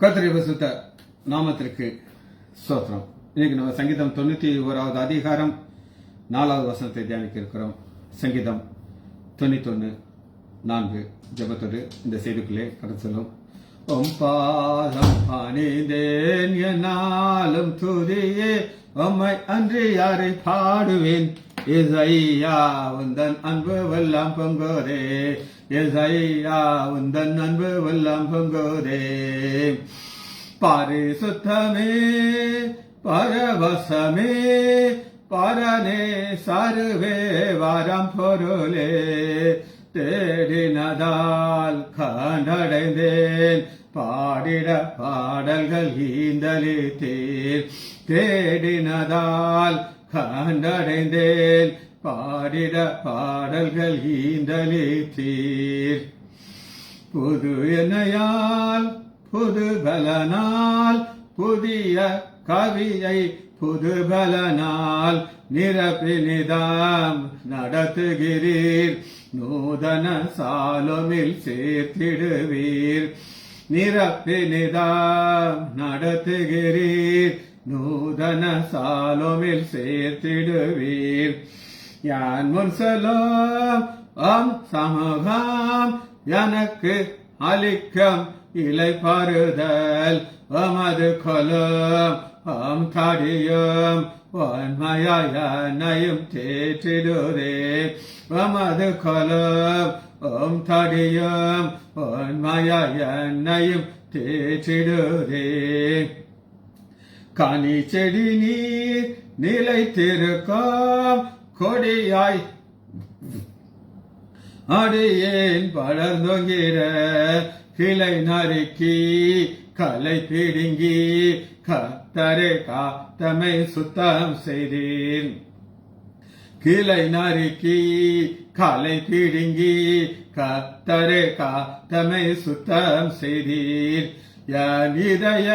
கர்த்தருடைய பரிசுத்த நாமத்திற்கு ஸ்தோத்திரம். இன்னைக்கு நம்ம சங்கீதம் 91வது அதிகாரம் 4வது வசனத்தை தியானிக்க இருக்கிறோம். சங்கீதம் 91:4 ஜெபத்தோடு இந்த செய்திக்குள்ளே கடந்து செல்லும். உம் பாதம் பணிந்தேன் என்னாலும் துதியே, உம்மை அன்றி யாரை பாடுவேன். ஏசாயா உந்தன் அன்பு வெல்லாம் பொங்கோதே, ஏசாயா உந்தன் அன்பு வெல்லாம் பொங்கோதே. பரிசுத்தமே பரவசமே பரனே சருவே வரம் பொருளே, தேடினதால் கண்டடைந்தேன் பாடிட பாடல்கள் ஈந்தளித்தீர். தேடினதால் கண்டடைந்தேன் பாடிட பாடல்கள் ஈந்தளித்தீர். புது எண்ணையால் புது பலனால் புதிய கவியை புது பலனால் நிரப்பினிதாம் நடத்துகிறீர். நூதன சாலோமில் சேர்த்திடுவீர். நிரப்பினிதாம் நடத்துகிறீர். நூதன சாலோமில் சேர்த்திடுவீர். யான் முன் செல்லும் சமூகம் எனக்கு அளிக்கம் இலை பருதல், அமது கொலும் தடியும் வன்மையாயனையும் தேற்றிடுதே. அமது கொலும் தடியும் வன்மையாயனையும் தேற்றிடுதே. கனி செடி நீர் நிலைத்திருக்கும் கொடியாய் அடியேன் படர்ந்தொங்கிற கிளை நறுக்கி கலை பிடுங்கி கத்தரே காத்தமை சுத்தம் செய்தீர். கிளை நறுக்கி கலை பிடுங்கி கத்தரே காத்தமை சுத்தம் செய்தீர். என் இதய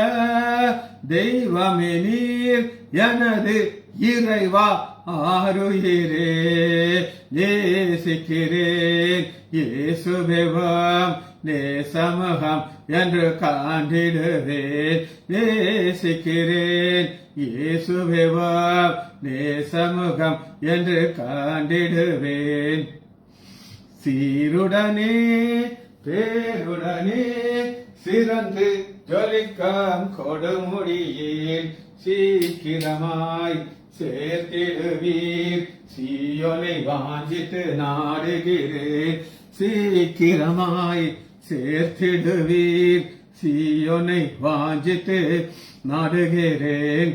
தெய்வமே நீர் எனது இறைவா ஆருயிரே, நேசிக்கிறேன் இயேசுவேவம் நேசமுகம் என்று காண்டிடுவேன். நேசிக்கிறேன் இயேசுவேவம் நேசமுகம் என்று காண்டிடுவேன். சீருடனே பேருடனே சிறந்து ஜொலிக்கம் கொடுமுடியில் சீக்கிரமாய் சேர்த்திடுவீர். சீயோனை வாஞ்சித்து நாடுகிறேன். சீக்கிரமாய் சேர்த்திடுவீர். சீயோனை வாஞ்சித்து நாடுகிறேன்.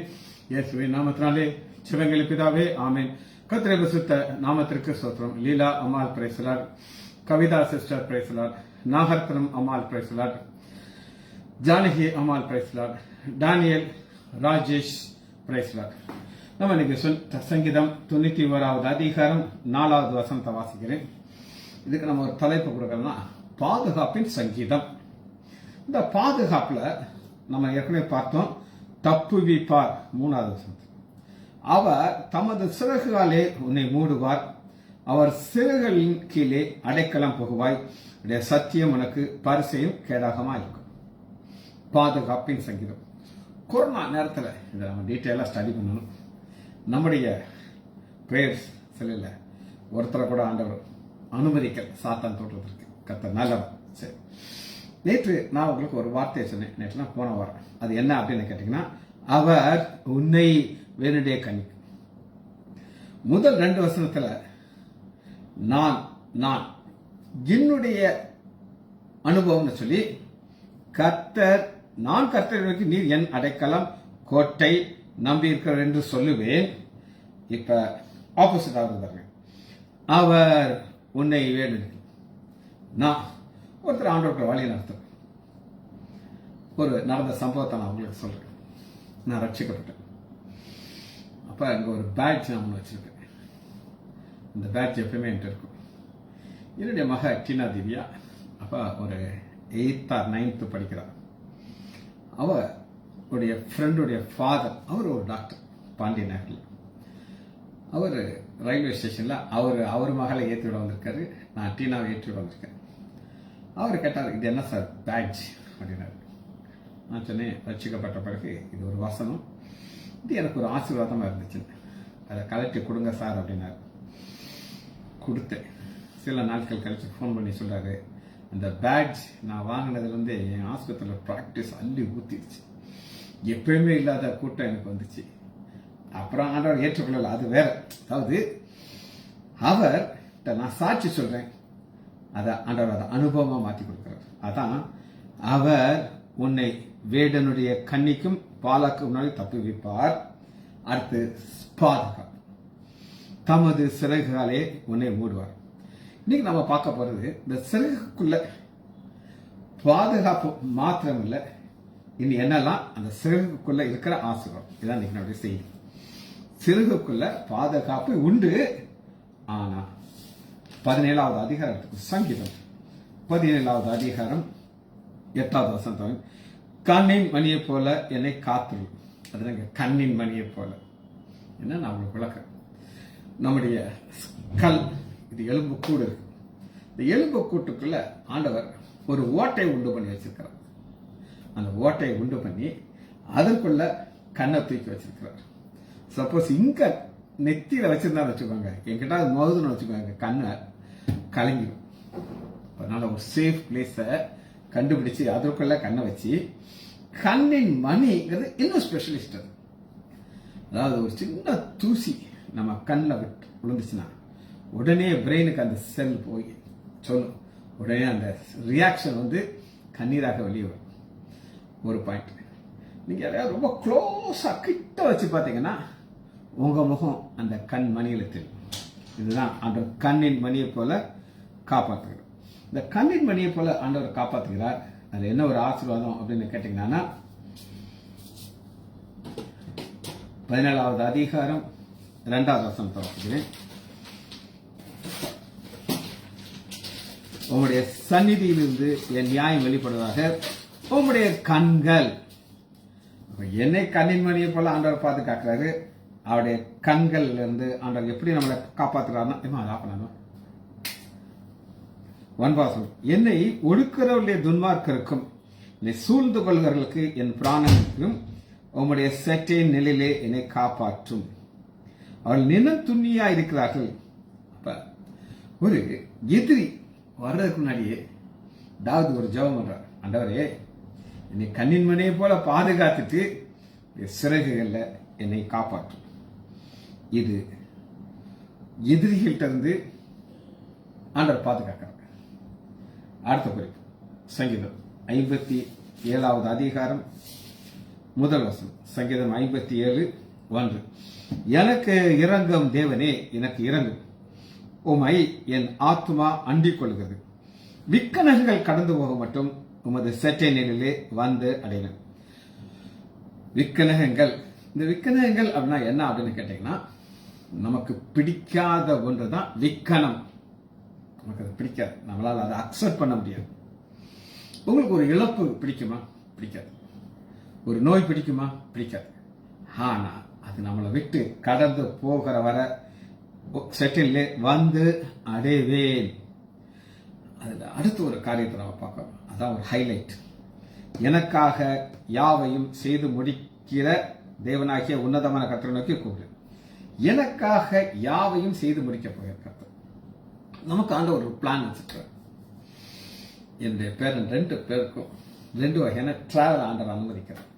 இயேசுவின் நாமத்தினாலே சிவங்கள் பிதாவே, ஆமென். கர்த்தருடைய பரிசுத்த நாமத்திற்கு ஸ்தோத்திரம். லீலா அம்மாள் பிரைஸ்லாட், கவிதா சிஸ்டர் பிரைஸ்லாட், நாகர்த்தனம் அம்மாள் பிரைஸ்லாட், ஜானகி அம்மாள் பிரைஸ்லாட், டானியல் ராஜேஷ் பிரைஸ்லாட். நம்ம இன்னைக்கு சங்கீதம் 91வது அதிகாரம் 4வது வசனத்தை வாசிக்கிறேன். இதுக்கு நம்ம ஒரு தலைப்பு கொடுக்கறோம்னா பாதுகாப்பின் சங்கீதம். இந்த பாதுகாப்புல நம்ம ஏற்கனவே பார்த்தோம், தப்புவிப்பார் 3வது வசனம். அவர் தமது சிறகுகாலே உன்னை மூடுவார், அவர் சிறகுகளின் கீழே அடைக்கலம் புகுவாய், சத்தியம் உனக்கு பரிசையும் கேடாகமா இருக்கும். பாதுகாப்பின் சங்கீதம். கொரோனா நேரத்தில் இதை நம்ம டீட்டெயிலாக ஸ்டடி பண்ணணும். நம்முடைய பிரேயர்ஸ் சில ஒருத்தரை கூட ஆண்டவர் அனுமதிக்கல் சாத்தான் தோற்றத்திற்கு. கர்த்தர் நல்லவர். சரி, நேற்று நான் உங்களுக்கு ஒரு வார்த்தையை சொன்னேன். நேற்று நான் போன வாரம் அது என்ன அப்படின்னு கேட்டீங்கன்னா, அவர் உன்னை வேணுடைய கனி. முதல் 2 வசனத்துல நான் நான் என்னுடைய அனுபவம்னு சொல்லி கர்த்தர், நான் கர்த்தருக்கு நீர் என் அடைக்கலம் கோட்டை நம்பி இருக்கிறார் என்று சொல்லுவேன். இப்ப ஆப்போசிட் ஆகுது. அவர் உன்னை வேணும். நான் ஒருத்தர் ஆண்டவருக்கு வழி நடத்துறேன். ஒரு நடந்த சம்பவத்தை நான் உங்களுக்கு சொல்றேன். நான் ரட்சிக்கப்பட்டேன். அப்ப அங்க ஒரு பேட்ச் நான் ஒன்று வச்சிருக்கேன். இந்த பேட்ச் எப்பயுமே என்கிட்ட இருக்கும். என்னுடைய மக டீனா திவ்யா அப்ப ஒரு 8th or 9th படிக்கிறார். அவருடைய ஃப்ரெண்டுடைய ஃபாதர், அவர் ஒரு டாக்டர் பாண்டிய நகரில். அவர் ரயில்வே ஸ்டேஷன்ல அவர் மகளை ஏற்றி விட வந்திருக்காரு. நான் டீனாவை ஏற்றி விட வந்திருக்கேன். அவர் கேட்டார், இது என்ன சார் பேட்ச் அப்படின்னாரு. நான் சொன்னேன், ரட்சிக்கப்பட்ட பிறகு இது ஒரு வசனம், இது எனக்கு ஒரு ஆசீர்வாதமாக இருந்துச்சு, அதை கலெக்டர் கொடுங்க சார் அப்படின்னாரு. கொடுத்தேன். சில நாட்கள் கழிச்சு ஃபோன் பண்ணி சொல்றாரு, அந்த பேட்ஜ் நான் வாங்கினதுலேருந்து என் ஆஸ்பத்திரியில் ப்ராக்டிஸ் அள்ளி ஊற்றிடுச்சு, எப்பயுமே இல்லாத கூட்டம் எனக்கு வந்துச்சு. அப்புறம் ஆண்டவர் ஏற்றுக்கொள்ளல, அது வேற. அதாவது அவர் நான் சாட்சி சொல்றேன், அதை ஆண்டவர் அதை அனுபவமா மாற்றி கொடுக்கிறார். அதான் அவர் உன்னை வேடனுடைய கண்ணிக்கும் பாலாக்கு முன்னாடி தப்புவிப்பார், அடுத்து பாதுகாப்பு, தமது சிறகுகளே உன்னை மூடுவார். இன்னைக்கு நம்ம பார்க்க போறது இந்த சிறகுக்குள்ள பாதுகாப்பு மாத்திரம் இல்லை, இனி என்னெல்லாம் அந்த சிறகுக்குள்ள இருக்கிற ஆசீர்வாதம். இதான் இன்னைக்கு நம்முடைய செய்தி. சிறகுக்குள்ள பாதுகாப்பு உண்டு. ஆனா 17வது அதிகாரத்துக்கு சங்கீதம் 17வது அதிகாரம் 8வது வசனம், கண்ணின் மணியை போல என்னை காத்துரு. அதுங்க கண்ணின் மணியை போல என்ன நான் உங்களுக்கு விளக்க. நம்முடைய கல் இது எலும்பு கூடு இருக்கு. இந்த எலும்பு கூட்டுக்குள்ள ஆண்டவர் ஒரு ஓட்டை உண்டு பண்ணி வச்சிருக்கிறார். அந்த ஓட்டையை உண்டு பண்ணி அதற்குள்ள கண்ணை தூக்கி வச்சிருக்கிறார். சப்போஸ் இங்க நெத்தியில வச்சிருந்தா வச்சுக்கோங்க, என்கிட்ட அது மோதுன்னு வச்சுக்கோங்க, கண்ணை கலங்கிடும். அதனால ஒரு சேஃப் பிளேஸ கண்டுபிடிச்சு அதற்குள்ள கண்ணை வச்சு, கண்ணின் மணிங்கிறது இன்னும் ஸ்பெஷலிஸ்ட். அதாவது ஒரு சின்ன தூசி நம்ம கண்ணில் விட்டு விழுந்துச்சுன்னா உடனே பிரெயினுக்கு அந்த செல் போய் சொல்லும், உடனே அந்த ரியாக்ஷன் வந்து கண்ணீராக வெளியே வரும். ஒரு பாயிண்ட். நீங்க யாரையாவது ரொம்ப க்ளோஸா கிட்ட வச்சு பார்த்தீங்கன்னா உங்க முகம் அந்த கண் மணியில தெரியும். இதுதான் அந்த கண்ணின் மணியை போல காப்பாற்றுகிறார். இந்த கண்ணின் மணியை போல ஆண்டவர் காப்பாற்றுகிறார். அது என்ன ஒரு ஆசீர்வாதம் அப்படின்னு கேட்டீங்கன்னா, 17வது அதிகாரம் 2வது வசனத்தை வாசிக்கிறேன். உங்களுடைய சந்நிதியிலிருந்து என் நியாயம் வெளிப்படுவதாக உங்களுடைய கண்கள். என்னை கண்ணின் மணியை போல ஆண்டவர் பாதுகாக்கிறாரு. அவருடைய கண்கள் இருந்து ஆண்டவர் எப்படி நம்மளை காப்பாற்றுறாருன்னா, என்னை ஒடுக்கிறவருடைய துன்மார்க்கருக்கும் என்னை சூழ்ந்து கொள்கிறவர்களுக்கு என் பிராணனுக்கும் உங்களுடைய செட்டையின் நிலையிலே என்னை காப்பாற்றும். அவர்கள் நிலம் துண்ணியா இருக்கிறார்கள். அப்ப ஒரு எதிரி வர்றதுக்கு முன்னாடியே தாவது ஒரு ஜெபம் பண்றார், ஆண்டவரே என்னை கண்ணின் மணியை போல பாதுகாத்துட்டு சிறகுகள்ல என்னை காப்பாற்றும். இது எதிரிகள்கிட்ட இருந்து ஆண்டவர் பாதுகாக்கிறார். அடுத்த குறிப்பு சங்கீதம் 57வது அதிகாரம் 1 வசனம். சங்கீதம் 57:1, எனக்கு இரங்கும் தேவனே எனக்கு இரங்கும், உம்மை என் ஆத்துமா அண்டிக் கொள்கிறது. விக்கனங்கள் கடந்து போக மட்டும் உமது செட்டை நிலையிலே வந்து அடையணும். விக்கனகங்கள், இந்த விக்கனகங்கள் அப்படின்னா என்ன அப்படின்னு கேட்டீங்கன்னா, நமக்கு பிடிக்காத ஒன்றுதான் விக்கனம். நமக்கு அது பிடிக்காது, நம்மளால அதை அக்செப்ட் பண்ண முடியாது. உங்களுக்கு ஒரு இழப்பு பிடிக்குமா? பிடிக்காது. ஒரு நோய் பிடிக்குமா? பிடிக்காது. ஆனா அது நம்மளை விட்டு கடந்து போகிற வர செட்டில் வந்து அடைவேன். அதுல அடுத்த ஒரு காரியத்தை நம்ம பார்க்கணும், அதான் ஒரு ஹைலைட். எனக்காக யாவையும் செய்து முடிக்கிற தேவனாகிய உன்னதமான கர்த்தரை நோக்கி கூப்பிடு. எனக்காக யாவையும் செய்து முடிக்க போகிற கர்த்தர். நமக்கு ஆண்ட ஒரு பிளான் வச்சிருக்கார். என்னுடைய பேரன் 2 பேருக்கும் 2 வகையான டிராவல் ஆண்டர் அனுமதிக்கிறார்.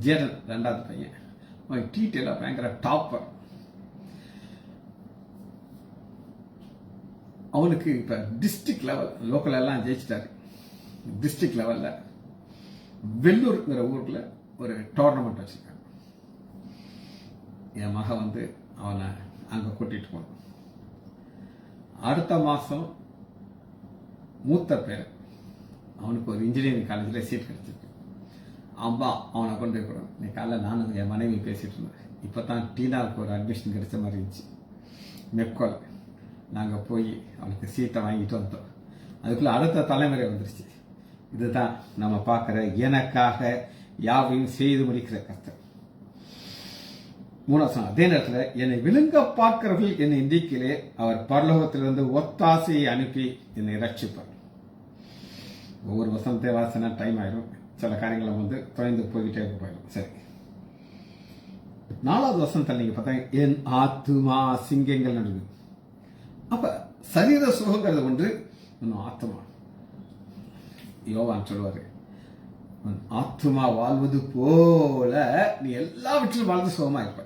ஜேடன் 2வது பையன், அவன் டீட்டெயிலா பயங்கர டாப்பர். அவனுக்கு இப்ப டிஸ்ட்ரிக்ட் லெவல், லோக்கல் எல்லாம் ஜெயிச்சிட்டாரு. டிஸ்ட்ரிக்ட் லெவல்ல வெள்ளூர்ங்கிற ஊர்ல ஒரு டோர்னமெண்ட் வச்சிருக்காங்க. என் மகன் வந்து அவனை அங்க கூட்டிட்டு போனான். அடுத்த மாசம் மூத்த பேர் அவனுக்கு ஒரு இன்ஜினியரிங் காலேஜில் சீட் கிடைச்சிருக்கு. அம்மா அவனை கொண்டு போய், நீ காலைல நானும் என் மனைவி பேசிட்டு இருந்தேன். இப்போ தான் டீனாவுக்கு ஒரு அட்மிஷன் கிடைச்ச மாதிரி இருந்துச்சு. மெப்கால் நாங்கள் போய் அவனுக்கு சீட்டை வாங்கிட்டு வந்தோம். அதுக்குள்ள அடுத்த தலைமுறை வந்துருச்சு. இதுதான் நம்ம பார்க்குற எனக்காக யாவையும் செய்து முடிக்கிற கர்த்தர். 3 அதே நேரத்தில் என்னை விழுங்க பார்க்கிறவர்கள் என்னை இந்திக்கிலே அவர் பரலோகத்திலிருந்து ஒத்தாசையை அனுப்பி என்னை ரட்சிப்பார். ஒவ்வொரு வசனத்தை வாசனை டைம் ஆயிடும், சில காரியங்களை தொலைந்து போய்கிட்டே போயிடும். சரி, 4வது வசனத்தில் நீங்க பார்த்தா என் ஆத்துமா சிங்கங்கள் நடுவு. அப்ப சரீர சுகங்கிறது ஒன்று, ஆத்மா. யோவான் சொல்லுவாரு, ஆத்மா வாழ்வது போல நீ எல்லாவற்றிலும் வாழ்ந்து சுகமா இருப்ப.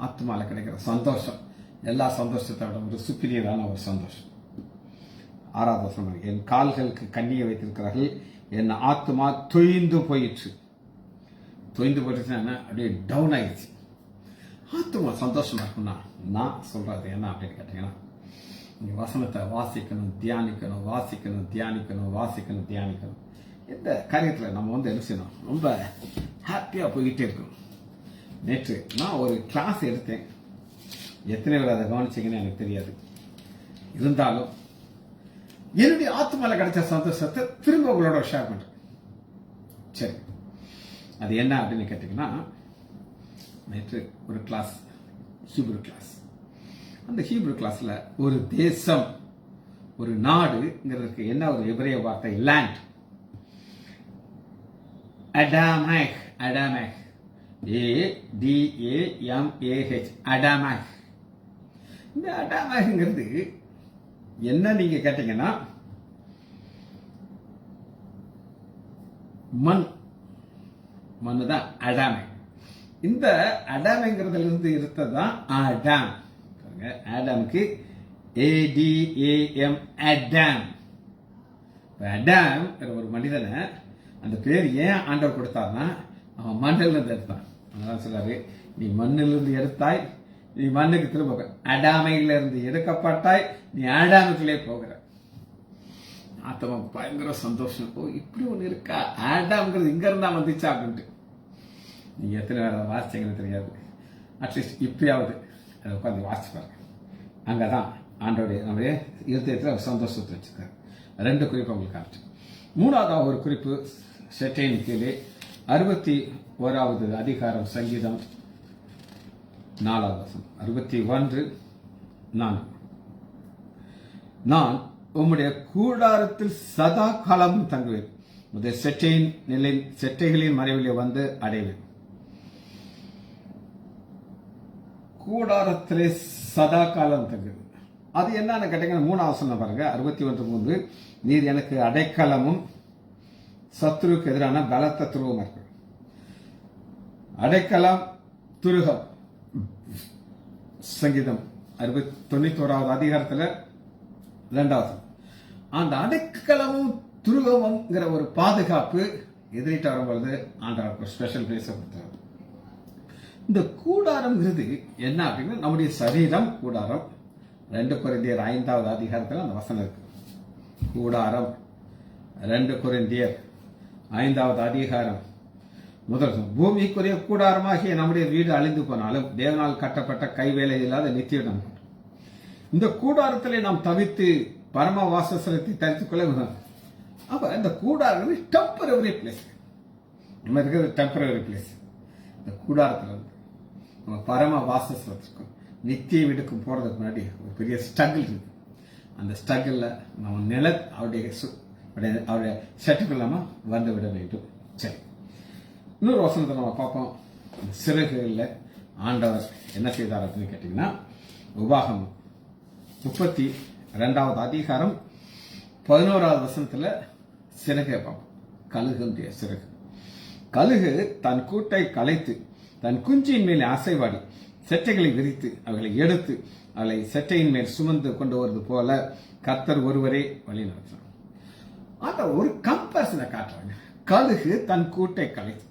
ஆத்மால கிடைக்கிற சந்தோஷம் எல்லா சந்தோஷத்தை விட ஒரு சுப்பீரியரான ஒரு சந்தோஷம். 6வது வசனம், என் கால்களுக்கு கண்ணியை வைத்திருக்கிறார்கள், என் ஆத்மா தொய்ந்து போயிடுச்சு. தொய்ந்து போயிடுச்சுன்னா அப்படியே டவுன் ஆயிடுச்சு. ஆத்மா சந்தோஷமா இருக்கும்னா நான் சொல்றது என்ன அப்படின்னு கேட்டீங்கன்னா, நீங்க வசனத்தை வாசிக்கணும், தியானிக்கணும், வாசிக்கணும், தியானிக்கணும், வாசிக்கணும், தியானிக்கணும். இந்த காரியத்தில் நம்ம என்ன செய்யணும், ரொம்ப ஹாப்பியா போய்கிட்டே இருக்கணும். நேற்று நான் ஒரு கிளாஸ் எடுத்தேன், எத்தனை பேர் அதை கவனிச்சிங்கன்னு எனக்கு தெரியாது. இருந்தாலும் என்னுடைய ஆத்மால கிடைச்ச சந்தோஷத்தை திரும்ப உங்களோட ஷேர் பண்றேன். சரி, அது என்ன அப்படின்னு கேட்டீங்கன்னா, நேற்று ஒரு கிளாஸ், ஹீப்ரு கிளாஸ். அந்த ஹீப்ரு கிளாஸ்ல ஒரு தேசம், ஒரு நாடுங்கிறதுக்கு என்ன ஒரு எபிரேய வார்த்தை, லேண்ட். அடாமேக், அடாமேக், ADAMAH, அடாமேக். இந்த அடாமேக்ங்கிறது என்ன நீங்க கேட்டீங்கன்னா, மண் தான் அடாமேக். இந்த அடாமைங்கிறதுல இருந்து இருந்ததுதான் ஆடாம். ஆடாமுக்கு ADAM, அடாம். அடாம் ஒரு மனிதனை அந்த பேர் ஏன் ஆண்டவர் கொடுத்தாருன்னா, அவன் மண்ணில் இருந்து எடுத்தான். அதனால சொல்றாரு, நீ மண்ணிலிருந்து எடுத்தாய், நீ மண்ணுக்கு திரும்ப. அடாமையில இருந்து எடுக்கப்பட்டாய், நீ ஆடாமுக்குள்ளே போகிற. ஆத்மா பயங்கர சந்தோஷம். ஓ, இப்படி ஒண்ணு இருக்கா, ஆடாம்ங்கிறது இங்க இருந்தா வந்துச்சா அப்படின்ட்டு. நீங்க எத்தனை வேலை வாசிச்சீங்கன்னு தெரியாது. அட்லீஸ்ட் இப்பயாவது அதை உட்காந்து வாசிச்சு பாருங்க. அங்கதான் ஆண்டோடைய நம்முடைய இருதயத்தில் சந்தோஷத்தை வச்சிருக்காரு. 2 குறிப்பு உங்களுக்கு காமிச்சு. 3வது ஒரு குறிப்பு, செட்டையின் கீழே 61வது அதிகாரம், சங்கீதம் 4வது வசனம், 61:4. நான் உம்முடைய கூடாரத்தில் சதா காலமும் தங்குவேன், உடைய செட்டைகளின் மறைவிலே வந்து அடைவேன். கூடாரத்திலே சதா காலம் தங்குது. அது என்னன்னு கேட்டீங்கன்னா, 3வது வசனம் பாருங்க, 61:3. நீர் எனக்கு அடைக்கலமும் சத்துருக்கு எதிரான பலத்த துருவம் இருக்கு. அடைக்கலம், துருகம். சங்கீதம் 91வது அதிகாரத்தில் 2வது. அந்த அடைக்கலமும் துருகம்ங்கிற ஒரு பாதுகாப்பு எதிரிட்டு வரும்பொழுது ஆண்டவருக்கு ஸ்பெஷல் பிளேஸ் கொடுத்தார். இந்த கூடாரம்ங்கிறது என்ன அப்படின்னா, நம்முடைய சரீரம் கூடாரம். 2 கொரிந்தியர் 5வது அதிகாரத்தில் அந்த வசனம் இருக்கு. கூடாரம் 2 கொரிந்தியர் 5வது அதிகாரம் 1. பூமிக்குரிய கூடாரமாகிய நம்முடைய வீடு அழிந்து போனாலும் தேவனால் கட்டப்பட்ட கைவேலை இல்லாத நித்திய இடம். இந்த கூடாரத்திலே நாம் தவித்து பரம வாசஸ்தலத்தை தரித்துக் கொள்ள. அப்ப இந்த கூடாரம் டெம்பரரி பிளேஸ். நம்ம இருக்கிறது டெம்பரரி பிளேஸ். இந்த கூடாரத்தில் நம்ம பரம வாசஸ்தலத்துக்கும் நித்திய வீடுக்கும் போறதுக்கு முன்னாடி ஒரு பெரிய ஸ்ட்ரகிள் இருக்கு. அந்த ஸ்ட்ரகிள்ல நம்ம அவருடைய செட்டுக்குள் நம்ம வந்து விட வேண்டும். சரி, இன்னொரு வசனத்தை நம்ம பார்ப்போம். சிறகுகளில் ஆண்டவர் என்ன செய்தார் அப்படின்னு கேட்டீங்கன்னா, உபாகமம் 32வது அதிகாரம் 11வது வசனத்துல சிறகை பார்ப்போம். கழுகுடைய சிறகு. கழுகு தன் கூட்டை கலைத்து தன் குஞ்சின் மேல் அசைவாடி செட்டைகளை விரித்து அவைகளை எடுத்து அவளை செட்டையின் மேல் சுமந்து கொண்டு வருவது போல கர்த்தர் ஒருவரே வழி நடத்தினார். அத ஒரு கம்பேரிசனை காட்டுறாங்க. கழுகு தன் கூட்டை கலைத்து.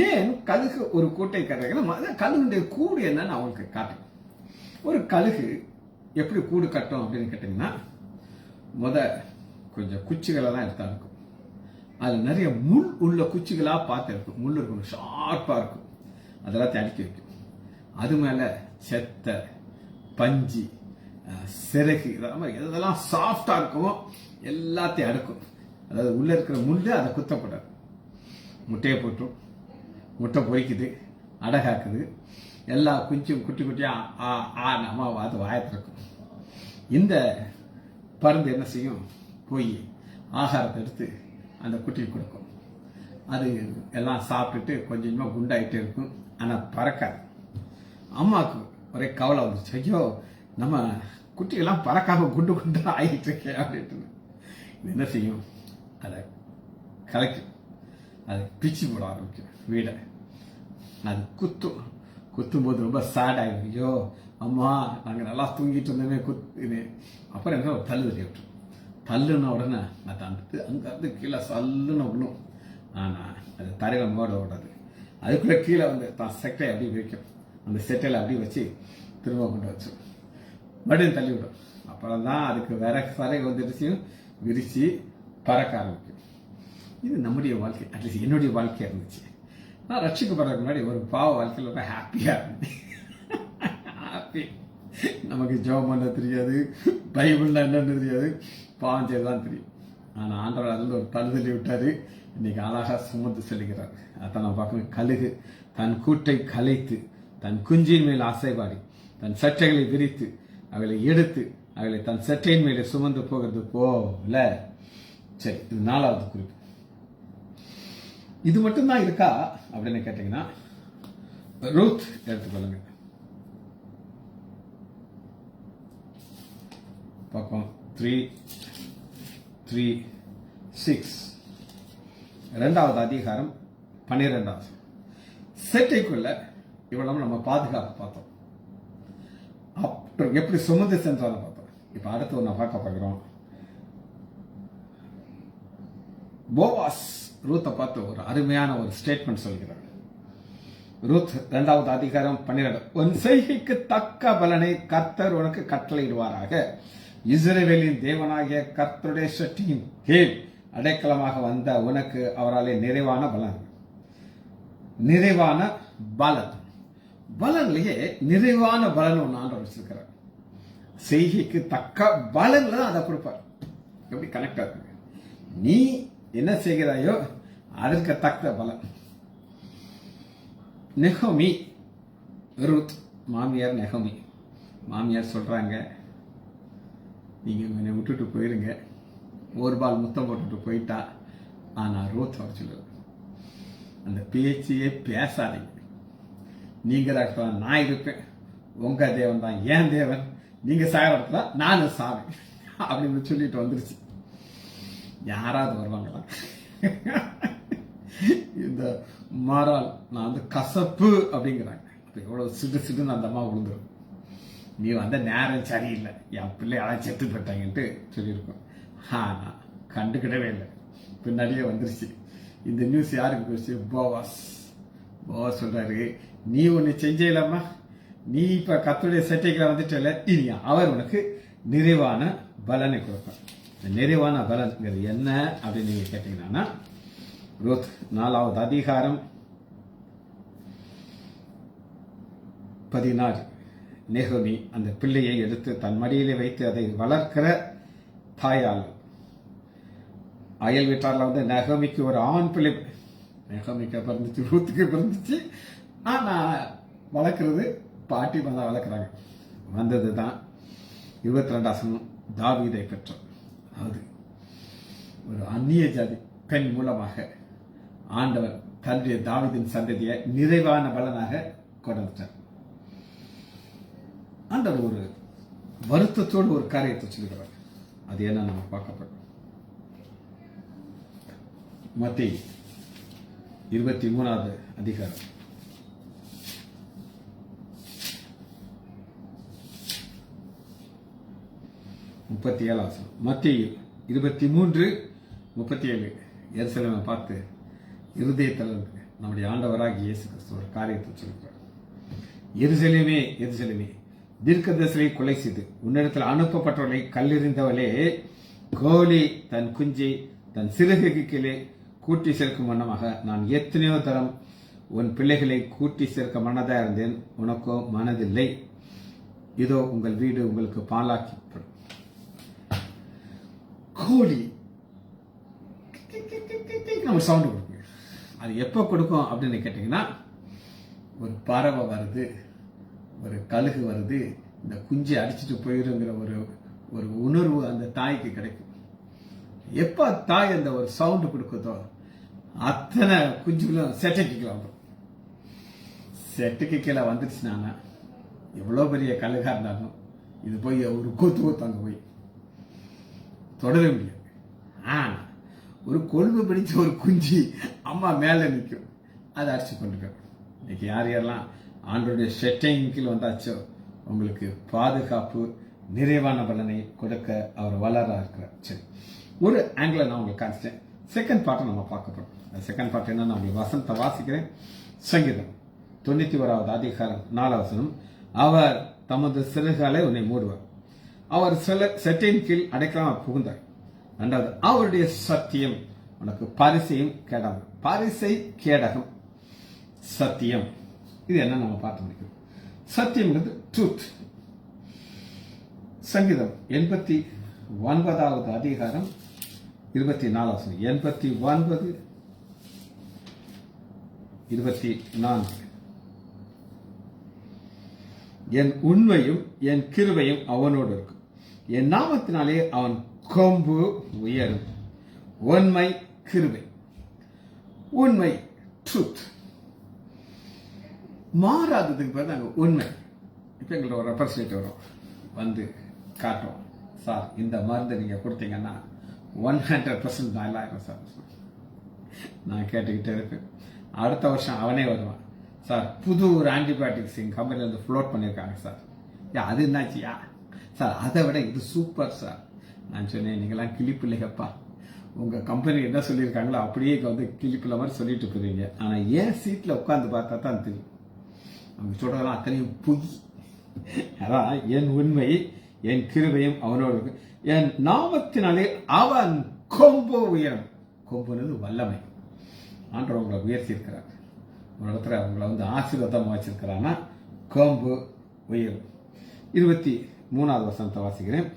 ஏன் கழுகு ஒரு கூட்டை கட்டுறாங்கன்னா, கழுகுடைய கூடு என்னன்னு அவங்களுக்கு காட்டுறேன். ஒரு கழுகு எப்படி கூடு கட்டும் அப்படின்னு கேட்டீங்கன்னா, கொஞ்சம் குச்சிகளை தான் எடுத்தா இருக்கும். அது நிறைய முள் உள்ள குச்சிகளா பார்த்து இருக்கும். முள் இருக்கணும், ஷார்ப்பா இருக்கும். அதெல்லாம் அடுக்கி வைக்கும். அது மேல செத்த பஞ்சு, சிறகு, இதெல்லாம் சாஃப்டா இருக்குமோ எல்லாத்தையும் அடுக்கும். அதாவது உள்ள இருக்கிற முள்ளு அதை குத்தப்படாது. முட்டையை போட்டும், முட்டை பொறிக்குது, அடகாக்குது, எல்லா குஞ்சும் குட்டி குட்டியா அது வாயத்திருக்கும். இந்த பருந்து என்ன செய்யும், போய் ஆகாரத்தை எடுத்து அந்த குட்டிக்கு கொடுக்கும். அது எல்லாம் சாப்பிட்டுட்டு கொஞ்சம் கொஞ்சமாக குண்டாயிட்டே இருக்கும். ஆனால் பறக்காது. அம்மாவுக்கு ஒரே கவலை வந்துச்சு, ஐயோ நம்ம குட்டியெல்லாம் பறக்காம குண்டு குண்டா ஆகிட்டு இருக்கே அப்படின்ட்டு. இது என்ன செய்யும், அதை கலைக்கும், அதை பிச்சு போட ஆரம்பிக்கும் வீடை. அது குத்தும்போது ரொம்ப சேட் ஆகிடும். ஐயோ அம்மா நாங்கள் நல்லா தூங்கிட்டு இருந்தோமே குத்து. அப்புறம் என்ன ஒரு தள்ளு தள்ளி விட்டுரும். தள்ளுன உடனே அது அங்கேருந்து கீழே சல்லுன்னு விழும். ஆனால் அது தரையில் மோட விடாது. அதுக்குள்ளே கீழே வந்து தான் செட்டை அப்படியே வைக்கும். அந்த செட்டையில் அப்படியே வச்சு திரும்ப கொண்டு வச்சு மறுபடியும் தள்ளி விடும். அப்புறம் தான் அதுக்கு வேற சரை வந்துடுச்சு, விரிச்சு பறக்க ஆரம்பிக்கும். இது நம்முடைய வாழ்க்கை, அட்லீஸ்ட் என்னுடைய வாழ்க்கையாக இருந்துச்சு. நான் ரட்சிக்கப்படுறதுக்கு முன்னாடி ஒரு பாவ வாழ்க்கையில் ரொம்ப ஹாப்பியாக இருந்தேன். ஹாப்பி. நமக்கு ஜெபம் பண்ண தெரியாது, பைபிள்னா என்னன்னு தெரியாது, பாவம் செய்யதான் தெரியும். ஆனால் ஆண்டவர் அதில் ஒரு தள்ளுதள்ளி விட்டாரு. இன்னைக்கு அழகாக சுமந்து செல்கிறார். அதான் நம்ம பார்க்கணும். கழுகு தன் கூட்டை கலைத்து தன் குஞ்சின் மேல் ஆசைவாடி தன் சட்டைகளை விரித்து அவைகளை எடுத்து அவைகளை தன் சட்டையின் மேலே சுமந்து போகிறது போல. சரி, இது 4வது குறிப்பு. இது மட்டும்தான் இருக்கா அப்படின்னு கேட்டீங்கன்னா, ரூத் எடுத்துக்கொள்ளுங்க. பக்கம் 3:6 2வது அதிகாரம் 12வது. செட்டைக்குள்ள இவ்வளவு நம்ம பாதுகாப்பு பார்த்தோம். அப்புறம் எப்படி சுமந்து சென்றாலும் பார்த்தோம். இப்ப அடுத்து ஒன்று பார்க்க பார்க்கிறோம். போவாஸ் ரூத்தை பார்த்து ஒரு அருமையான ஒரு ஸ்டேட்மெண்ட் சொல்கிறார். ரூத் 2வது அதிகாரம் 12. உன் செய்கைக்கு தக்க பலனை கர்த்தர் உனக்கு கட்டளையிடுவாராக. இஸ்ரவேலின் தேவனாகிய கர்த்தருடைய சட்டியின் கீழ் அடைக்கலமாக வந்த உனக்கு அவராலே நிறைவான பலன். நிறைவான பலன். பலன்லயே நிறைவான பலன் ஒன்று ஆண்டவர் வச்சிருக்கிறார். செய்கைக்கு தக்க பலன்ல தான் அதை கொடுப்பார். எப்படி கனெக்ட் ஆகுங்க. நீ என்ன செய்கிறாயோ அதற்கு தக்க பலன். நெகோமி, ரூத் மாமியார் நெகோமி. மாமியார் சொல்றாங்க, நீங்க என்னை விட்டுட்டு போயிருங்க. ஒரு பால் முத்தம் போட்டுட்டு போயிட்டா. ஆனா ரூத் அவர் சொல்லுவார், அந்த பேச்சையே பேசாதீங்க. நீங்க தான் நான் இருப்பேன், உங்க தேவன் தான் ஏன் தேவன், நீங்க சாகிறதா நானும் சாவேன் அப்படின்னு சொல்லிட்டு வந்துருச்சு. யாராவது வருவாங்களா? இந்த மாறால் நான் வந்து கசப்பு அப்படிங்கிறாங்க. எவ்வளவு சிடு சிடுன்னு அந்த அம்மா விழுந்துரும். நீ வந்த நேரம் சரியில்லை, என் பிள்ளை யாராவது செத்து போயிட்டாங்கன்ட்டு சொல்லியிருக்கோம். ஆனா கண்டுக்கிடவே இல்லை, பின்னாடியே வந்துருச்சு. இந்த நியூஸ் யாருக்கு போச்சு? போவாஸ் சொல்றாரு, நீ ஒன்னு செஞ்சலாமா, நீ இப்ப கர்த்தருடைய சட்டைகளை வந்துட்டல, இனி அவர் உனக்கு நிறைவான பலனை கொடுப்பார். நிறைவான பலன்கிறது என்ன அப்படின்னு நீங்க கேட்டீங்கன்னா, ரூத் 4வது அதிகாரம் 16. நெகோமி அந்த பிள்ளையை எடுத்து தன் மடியிலே வைத்து அதை வளர்க்கிற தாயாளர். அயல் வீட்டாரில் வந்து நெகோமிக்கு ஒரு ஆண் பிள்ளை, நெகோமிக்கு பிறந்துச்சு, ரூத்துக்கு பிறந்துச்சு. ஆனா வளர்க்கறது பாட்டி தான் வளர்க்குறாங்க. வந்தது தான் 22 தாவீதை பெற்றார். அதாவது ஒரு அந்நிய ஜாதி பெண் மூலமாக ஆண்டவர் தன்னுடைய தாவீதின் சந்ததியை நிறைவான பலனாக கொண்டார். ஆண்டவர் ஒரு வருத்தத்தோடு ஒரு காரியத்தை சொல்லுகிறார். அது என்ன நம்ம பார்க்கப்படும். மத்தேயு 23வது அதிகாரம் 37. மத்தேயு 23:37. எருசலேமை பார்த்து இருதயத்தில் நம்முடைய ஆண்டவராகிய இயேசு கிறிஸ்து ஒரு காரியத்தை சொல்கிறார். எருசலேமே எருசலேமே, தீர்க்கதரிசியை கொலை செய்து உன்னிடத்தில் அனுப்பப்பட்டவர்களை கல்லெறிந்தவளே, கோழி தன் குஞ்சை தன் சிறகுக்கு கீழே கூட்டி சேர்க்கும் வண்ணமாக நான் எத்தனையோ தரம் உன் பிள்ளைகளை கூட்டி சேர்க்க மனதாக இருந்தேன், உனக்கோ மனதில்லை. இதோ உங்கள் வீடு உங்களுக்கு பாலாக்கப்படும். கோழி நம்ம சவுண்ட் கொடுக்கும். அது எப்போ கொடுக்கும் அப்படின்னு கேட்டீங்கன்னா, ஒரு பறவை வருது, ஒரு கழுகு வருது, இந்த குஞ்சை அடிச்சுட்டு போயிருங்கிற ஒரு உணர்வு அந்த தாய்க்கு கிடைக்கும். எப்ப தாய் அந்த ஒரு சவுண்ட் கொடுக்குதோ அத்தனை குஞ்சுகளும் செட்டைக்கு கீழே வந்துடும். செட்டுக்கு கீழே வந்துடுச்சுனா எவ்வளவு பெரிய கழுகா இருந்தாலும் இது போய் ஒரு கொத்து அங்க போய் தொடவே முடியாது. ஒரு கொழும்பு பிடிச்ச ஒரு குஞ்சு அம்மா மேல நிற்கும், அதை அடிச்சு கொண்டு போயிடும். இன்னைக்கு யார் யாரெல்லாம் ஆண்டோடைய செட்டையின் கீழ் வந்தாச்சோ உங்களுக்கு பாதுகாப்பு நிறைவான பலனை கொடுக்க அவர் வளரா இருக்கிறார். சரி, ஒரு ஆங்கிள் நான் உங்களுக்கு காமிச்சிட்டேன். செகண்ட் பார்ட்டை நம்ம பார்க்க போறோம். செகண்ட் பார்ட் என்ன, நான் உங்களுக்கு வசனத்தை வாசிக்கிறேன். சங்கீதம் 91வது அதிகாரம் 4வது வசனம். அவர் தமது சிறகுகளை உன்னை மூடுவார், அவர் செட்டையின் கீழ் அடைக்கலாம புகுந்தார். ரெண்டாவது, அவருடைய சத்தியம் உனக்கு பரிசையும் கேடாகும். பரிசை கேடகம் சத்தியம், இது என்ன நம்ம பார்த்து முடிக்கும். சத்தியம்ங்கிறது ட்ரூத். சங்கீதம் 89வது அதிகாரம் 24வது வசனம். 89:24. என் உண்மையும் என் கிருபையும் அவனோடு இருக்கும், என் நாமத்தினாலே அவன் கொம்பு உயரும். உண்மை கிருபை, உண்மை ட்ரூத், மாறாததுக்கு பேர் நாங்கள் உண்மை. இப்போ எங்களோட ஒரு ரெப்ரஸன்டேட்டிவ் வரும், வந்து காட்டுவோம், சார் இந்த மருந்து நீங்கள் கொடுத்தீங்கன்னா 100% நல்லா இருக்கும் சார். நான் கேட்டுக்கிட்டே இருப்பேன். அடுத்த வருஷம் அவனே வருவான், சார் புது ஒரு ஆன்டிபயோட்டிக்ஸ் எங்கள் கம்பெனிலேருந்து ஃப்ளோட் பண்ணியிருக்காங்க சார். அது என்னாச்சியா சார், அதை விட இது சூப்பர் சார். நான் சொன்னேன், நீங்களாம் கிளிப்பு இல்லையப்பா, உங்கள் கம்பெனி என்ன சொல்லியிருக்காங்களோ அப்படியே வந்து கிளிப்பில் மாதிரி சொல்லிட்டு போயிருவீங்க. ஆனால் ஏன் சீட்டில் உட்காந்து பார்த்தா தான் தெரியும் அவங்க சொல்றதெல்லாம் அத்தனையும் பொய். அதான் என் உண்மை என் கிருபையும் அவனோடு இருக்கு, என் நாமத்தினாலே அவன் கொம்பு உயரும். கொம்புனது வல்லமை. ஆண்டவர் உங்களை உயர்த்தி இருக்கிறார், ஒரு இடத்துல உங்களை வந்து ஆசீர்வாதமாக வச்சிருக்கிறான்னா கொம்பு உயரும். 23வது வசனத்தை வாசிக்கிறேன்.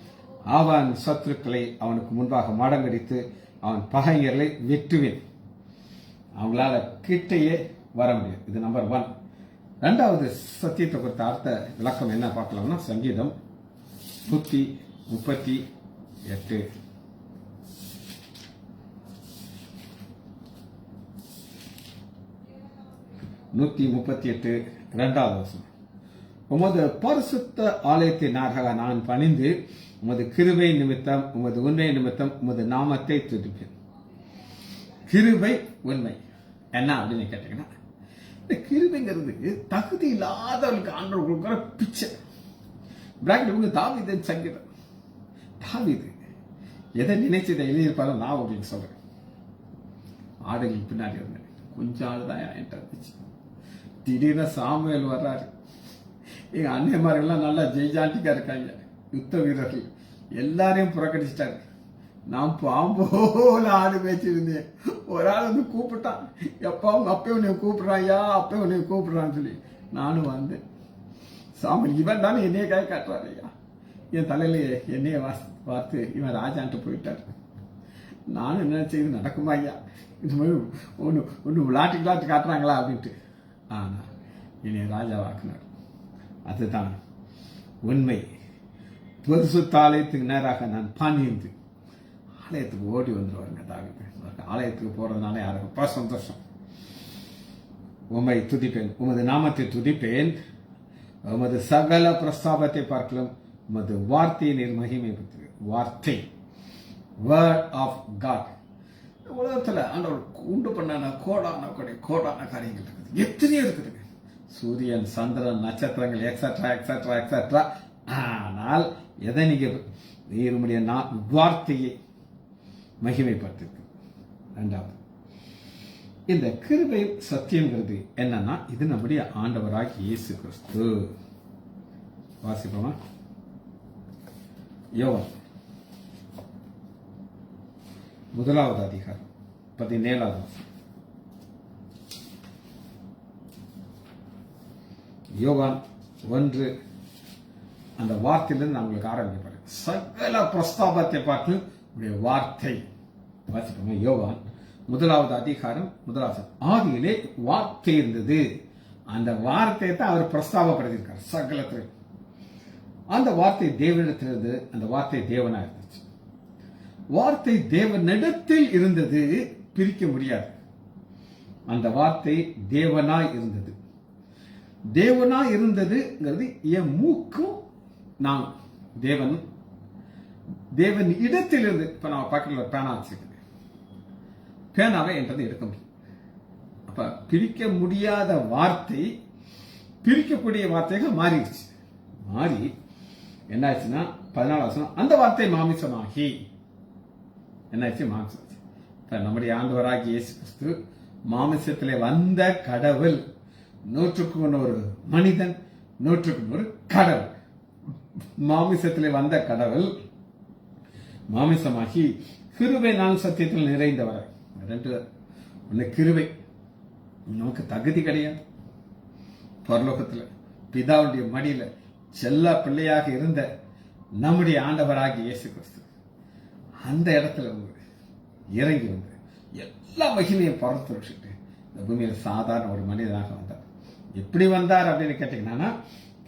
அவன் சத்துருக்களை அவனுக்கு முன்பாக மடங்கடித்து அவன் பகைஞர்களை வெட்டுவேன். அவங்களால கிட்டையே வர முடியும். இது நம்பர் 1. ரெண்டாவது சத்தியத்தை குறித்த அர்த்த விளக்கம் என்ன பார்க்கலாம்னா, சங்கீதம் 138. இரண்டாவது வசனம். உமது பரிசுத்த ஆலயத்தினாக நான் பணிந்து உமது கிருபை நிமித்தம் உமது உண்மை நிமித்தம் உமது நாமத்தை துதிப்பேன். கிருபை உண்மை என்ன அப்படின்னு கேட்டீங்கன்னா, இந்த கிருபைங்கிறது தகுதி இல்லாதவர்களுக்கு ஆண்டவர் கொடுக்கிற பிச்சை. பிராக்கெட் தாவீது சங்கீதம். தாவீது எதை நினைச்சதை எழுதியிருப்பாரு நான் அப்படின்னு சொல்றேன். ஆடுகள் பின்னாடி இருந்தேன், கொஞ்சம் ஆள் தான் என்கிட்ட இருந்துச்சு. திடீர்னு சாமுவேல் வர்றாரு. எங்க அன்னைமார்கள்லாம் நல்லா ஜெய்ஜாண்டிக்கா இருக்காங்க, யுத்த வீரர்கள். எல்லாரையும் புறக்கணிச்சிட்டாரு. நான் பாம்போல ஆடு பேச்சிருந்தேன். ஒரு ஆள் வந்து கூப்பிட்டான், எப்பா உங்க அப்பே உன்னை கூப்பிடுறான், யா அப்பே உன்னை கூப்பிடுறான்னு சொல்லி நானும் வந்தேன். சாமி இவன் தானே என்னைய கை காட்டுறாரு ஐயா. என் தலையில என்னைய பார்த்து இவன் ராஜான்ட்டு போயிட்டார். நானும் என்ன செய்து நடக்குமா ஐயா, இது மாதிரி ஒன்று விளாட்டு காட்டுறாங்களா அப்படின்ட்டு. ஆனா என்னைய ராஜாவாக்குனார். அதுதான் உண்மை. பரிசுத்த ஆலயத்துக்கு நேராக நான் பணிந்து ஆலயத்துக்கு ஓடி வந்துடுவாருங்க தாவீது. ஆலயத்துக்கு போறதுனால யாருக்குப்பா சந்தோஷம். உம்மை துதிப்பேன், உமது நாமத்தை துதிப்பேன், உமது சகல பிரஸ்தாபத்தை பார்க்கலாம் உமது வார்த்தையை நீர் மகிமைப்படுத்து. வார்த்தை, வேர்ட் ஆஃப் காட். உலகத்துல ஆண்டவர் உண்டு பண்ண கோடான காரியங்கள் இருக்குது, எத்தனையோ இருக்குதுங்க. சூரியன், சந்திரன், நட்சத்திரங்கள், எக்ஸட்ரா எக்ஸட்ரா எக்ஸட்ரா. ஆனால் எதை நீங்க நம்முடைய வார்த்தையை மகிமைப்படுத்திருக்கு. ரெண்டாவது, இந்த கிருபை சத்தியம்ங்கிறது என்னன்னா, இது நம்முடைய ஆண்டவராகிய இயேசு கிறிஸ்து. வாசிப்போமா? யோவான் 1வது அதிகாரம் 17வது வசனம். யோவான் 1 அந்த வார்த்தையிலிருந்து நான் உங்களுக்கு ஆரம்பிப்பேன். சகல பிரஸ்தாபத்தை பார்த்து உடைய வார்த்தை. வாசிப்போம். யோவான் 1வது அதிகாரம் 1வது. ஆதியிலே வார்த்தை இருந்தது. அந்த வார்த்தையை தான் அவர் பிரஸ்தாபப்படுத்தியிருக்கார் சகலத்தில். அந்த வார்த்தை தேவனிடத்திலிருந்து, அந்த வார்த்தை தேவனா இருந்துச்சு. வார்த்தை தேவனிடத்தில் இருந்தது, பிரிக்க முடியாது. அந்த வார்த்தை தேவனாய் இருந்தது. தேவனாய் இருந்ததுங்கிறது என் மூக்கும் நான் தேவன் இடத்தில் இருந்து. இப்ப நான் பக்கத்துல பேனா வச்சிருக்கேன், பேனாவை என்றது எடுக்க முடியும். அப்ப பிரிக்க முடியாத வார்த்தை பிரிக்கக்கூடிய வார்த்தைகள் மாறிடுச்சு. மாறி என்னாச்சுன்னா 14 அந்த வார்த்தை மாமிசமாகி என்னாச்சு, மாமிசம். நம்முடைய ஆண்டவராகிய இயேசு கிறிஸ்து மாமிசத்திலே வந்த கடவுள், 100 மனிதன், 100 கடவுள். மாமிசத்திலே வந்த கடவுள் மாமிசமாகி கிருபை நான் சத்தியத்தில் நிறைந்தவரை. ஒன்னு கிருபை, நமக்கு தகுதி கிடையாது. பரலோகத்துல பிதாவுடைய மடியில செல்ல பிள்ளையாக இருந்த நம்முடைய ஆண்டவராகிய இயேசு கிறிஸ்து அந்த இடத்துல இறங்கி வந்து எல்லா மகிமையும் பறந்து வச்சுட்டு இந்த பூமியில சாதாரண ஒரு மனிதனாக வந்தார். எப்படி வந்தார் அப்படின்னு கேட்டீங்கன்னா,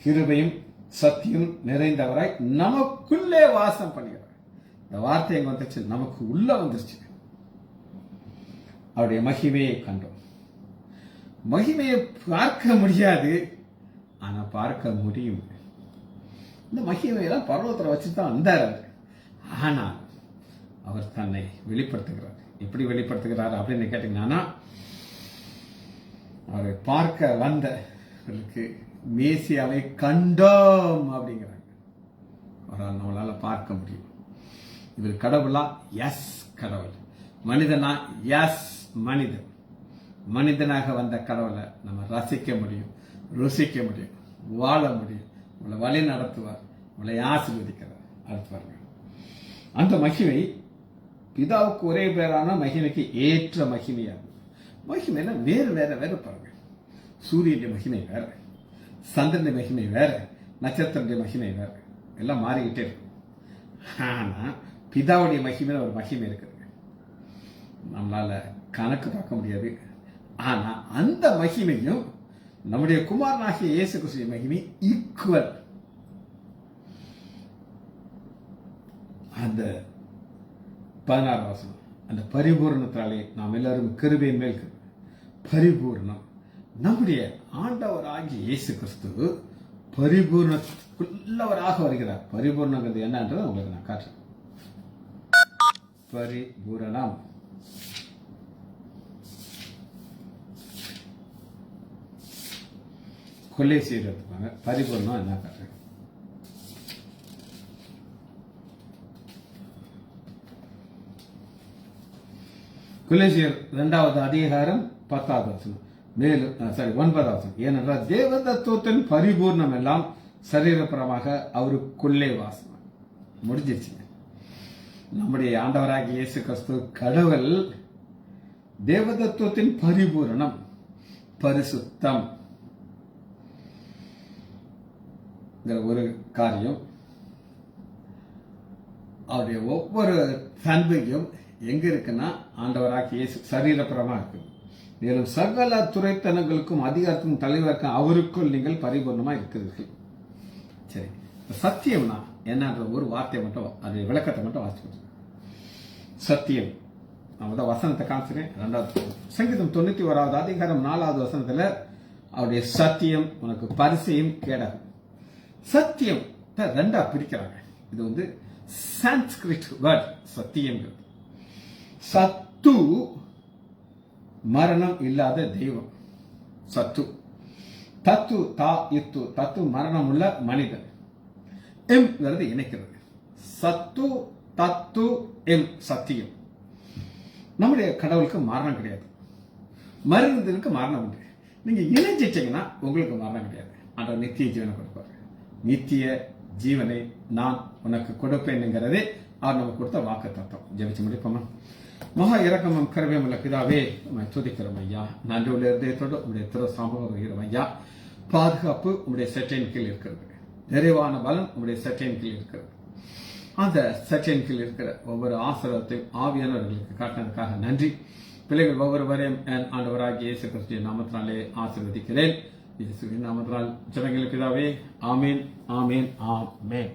கிருபையும் சத்தியம் நிறைந்தவராய் நமக்குள்ளே வாசம் பண்ணுகிறார். இந்த வார்த்தை எங்க வந்துச்சு, நமக்கு உள்ள வந்துருச்சு. அவருடைய மகிமையை கண்டோம். மகிமையை பார்க்க முடியாது, ஆனா பார்க்க முடியும். இந்த மகிமையெல்லாம் பர்வத்தில் வச்சுதான் வந்தார். ஆனால் அவர் தன்னை வெளிப்படுத்துகிறார். எப்படி வெளிப்படுத்துகிறார் அப்படின்னு கேட்டீங்கன்னா, அவரை பார்க்க வந்தவர்களுக்கு மேசியாவை கண்டோம் அப்படிங்கிறாங்க. அவரால் நம்மளால பார்க்க முடியும். இவர் கடவுளா? எஸ் கடவுள். மனிதனா? எஸ் மனிதன். மனிதனாக வந்த கடவுளை நம்ம ரசிக்க முடியும், ருசிக்க முடியும், வாழ முடியும். உங்களை வழி நடத்துவார், உங்களை ஆசீர்வதிக்கிறார். அடுத்து அந்த மகிமை பிதாவுக்கு ஒரே பேரான மகிமைக்கு ஏற்ற மகிமையா. மகிமைனா வேறு வேற வேற பாருங்க. சூரியனுடைய மகிமை வேற, சந்திரனுடைய மகிமை வேற, நட்சத்திரனுடைய மகிமை வேற, எல்லாம் மாறிக்கிட்டே இருக்கும். ஆனா பிதாவுடைய மகிமை ஒரு மகிமை இருக்குது, நம்மளால கணக்கு பார்க்க முடியாது. ஆனா அந்த மகிமையும் நம்முடைய குமாரனாகிய இயேசு கிறிஸ்துவின் மகிமை ஈக்குவல். அந்த 16 அந்த பரிபூர்ணத்தாலே நாம் எல்லாரும் கிருபையின் மேல் பரிபூர்ணம். நம்முடைய ஆண்டவராகிய இயேசு கிறிஸ்து பரிபூர்ணத்துக்குள்ளவராக வருகிறார். பரிபூர்ணங்கிறது என்னன்றது உங்களுக்கு நான் காட்டுறேன். பரிபூரணம் கொலேசியர் எடுத்துப்பாங்க. பரிபூர்ணம் என்ன காட்டுறேன். கொலேசியர் 2வது அதிகாரம் 10வது வசனம். மேலும் 9வது வசனம். ஏனென்றால் தேவதத்துவத்தின் பரிபூர்ணம் எல்லாம் சரீரபரமாக அவருக்குள்ளே வாசம் முடிஞ்சிருச்சுங்க. நம்முடைய ஆண்டவராகிய இயேசு கிறிஸ்து கடவுள். தேவதத்துவத்தின் பரிபூரணம், பரிசுத்தம் ஒரு காரியம். அவருடைய ஒவ்வொரு தன்மையும் எங்க இருக்குன்னா, ஆண்டவராகிய இயேசு சரீரபரமா இருக்கு. மேலும் சகல துறைத்தனங்களுக்கும் அதிகாரத்துக்கும் தலைவருக்கும் அவருக்குள் நீங்கள் பரிபூர்ணமா இருக்கிறீர்கள். சரி, சத்தியம்னா என்னன்ற ஒரு வார்த்தையை மட்டும், அது விளக்கத்தை மட்டும் வாசிச்சு. சத்தியம், நான் தான் வசனத்தை காமிச்சிருக்கேன். 2வது சங்கீதம் 91வது அதிகாரம் 4வது வசனத்துல அவருடைய சத்தியம் உனக்கு பரிசையும் கேடாகும். சத்தியம் 2ஆ பிரிக்கிறாங்க. இது சான்ஸ்கிரிட் வேர்ட் சத்தியம். சத்து மரணம் இல்லாத தெய்வம். சத்து தத்து தா இத்து தத்து மரணம் உள்ள மனிதன். எம் இணைக்கிறது. சத்து தத்து எம் சத்தியம். நம்முடைய கடவுளுக்கு மரணம் கிடையாது, மருந்துக்கு மரணம் உண்டு. நீங்க இணைஞ்சிட்டீங்கன்னா உங்களுக்கு மரணம் கிடையாது. ஆனா நித்திய ஜீவனை கொடுப்பாரு. நித்திய ஜீவனை நான் உனக்கு கொடுப்பேன்ங்கிறதே அவர் நமக்கு கொடுத்த வாக்கு தத்துவம். ஜெபிச்சு முடிப்போமா? மகா இரக்கமும் கருவையும் உள்ள பிதாவே, உண்மை துதிக்கிறோம் ஐயா. நன்றி உள்ள இருதயத்தோடு உங்களுடைய திரு சமூகம் ஐயா. பாதுகாப்பு உங்களுடைய சட்டையின் கீழ் இருக்கிறது. நிறைவான பலன் உங்களுடைய சட்டையின் கீழ் இருக்கிறது. அந்த சட்டையின் கீழ் இருக்கிற ஒவ்வொரு ஆசிரியத்தையும் ஆவியானவர்களுக்கு காட்டினதுக்காக நன்றி. பிள்ளைகள் ஒவ்வொருவரையும் என் ஆண்டவராகிய இயேசு கிறிஸ்துவின் நாமத்தினாலே ஆசீர்வதிக்கிறேன். இயேசுவின் நாமத்தினால் ஜெபங்கள் பிதாவே. ஆமேன், ஆமேன், ஆமேன்.